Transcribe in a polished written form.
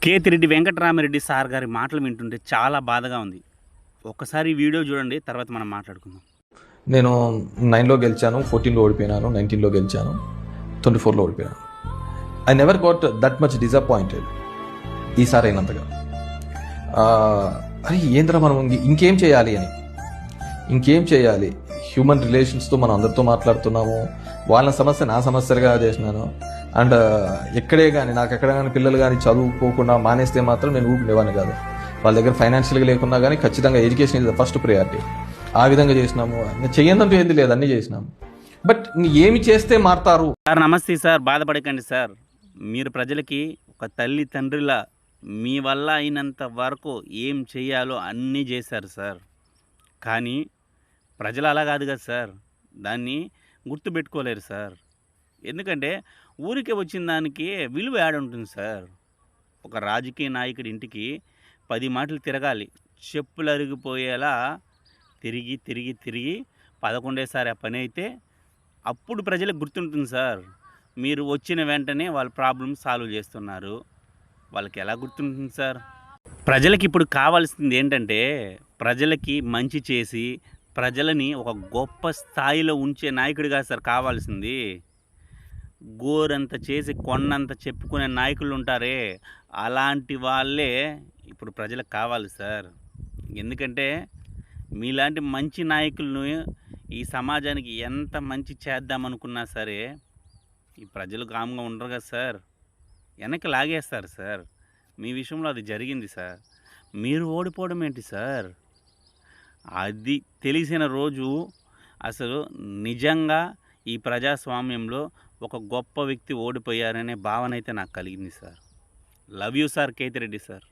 Kethireddy Venkatarami Reddy sir గారి మాటలు వింటుంటే చాలా బాధగా ఉంది. ఒక్కసారి ఈ వీడియో చూడండి, తర్వాత మనం మాట్లాడుకుందాం. నేను 9లో గెలిచాను, 14లో ఓడిపోయినాను, 19లో గెలిచాను, 24లో ఓడిపోయాను. I never got that much disappointed ఈసారి అయినంతగా. అరే ఏంద్రా మనం ఇంకేం చేయాలి అని, ఇంకేం చేయాలి, హ్యూమన్ రిలేషన్స్తో మనం అందరితో మాట్లాడుతున్నాము, వాళ్ళ సమస్య నా సమస్యలుగా చేసినాను. అండ్ ఎక్కడే కానీ నాకు ఎక్కడ కానీ పిల్లలు కానీ చదువుకోకుండా మానేస్తే మాత్రం నేను ఊపినేవాడిని కాదు. వాళ్ళ దగ్గర ఫైనాన్షియల్గా లేకున్నా కానీ ఖచ్చితంగా education is the first priority. ఆ విధంగా చేసినాము. చెయ్యందంటూ ఏంది లేదు, అన్నీ చేసినాము. బట్ ఏమి చేస్తే మారుతారు? సార్ నమస్తే సార్, బాధపడకండి సార్. మీరు ప్రజలకి ఒక తల్లి తండ్రిలా మీ వల్ల అయినంత వరకు ఏం చేయాలో అన్నీ చేశారు సార్. కానీ ప్రజలు అలా కాదు కదా సార్, దాన్ని గుర్తుపెట్టుకోలేరు సార్. ఎందుకంటే ఊరికే వచ్చిన దానికి విలువ యాడ్ ఉంటుంది సార్. ఒక రాజకీయ నాయకుడి ఇంటికి 10 మాటలు తిరగాలి, చెప్పులు అరిగిపోయేలా తిరిగి తిరిగి తిరిగి 11సారి ఆ పని అయితే అప్పుడు ప్రజలకు గుర్తుంటుంది సార్. మీరు వచ్చిన వెంటనే వాళ్ళ ప్రాబ్లమ్ సాల్వ్ చేస్తున్నారు, వాళ్ళకి ఎలా గుర్తుంటుంది సార్? ప్రజలకి ఇప్పుడు కావాల్సింది ఏంటంటే, ప్రజలకి మంచి చేసి ప్రజలని ఒక గొప్ప స్థాయిలో ఉంచే నాయకుడిగా సార్ కావాల్సింది. గోరంత చేసి కొండంత చెప్పుకునే నాయకులు ఉంటారే, అలాంటి వాళ్ళే ఇప్పుడు ప్రజలకు కావాలి సార్. ఎందుకంటే మీలాంటి మంచి నాయకులను ఈ సమాజానికి ఎంత మంచి చేద్దామనుకున్నా సరే ఈ ప్రజలు కామ్గా ఉండరు కదా సార్, వెనక్కి లాగేస్తారు సార్. మీ విషయంలో అది జరిగింది సార్. మీరు ఓడిపోవడం ఏంటి సార్? అది తెలిసిన రోజు అసలు నిజంగా ఈ ప్రజాస్వామ్యంలో ఒక గొప్ప వ్యక్తి ఓడిపోయారనే భావన అయితే నాకు కలిగింది sir. Love you sir Kethireddy sir.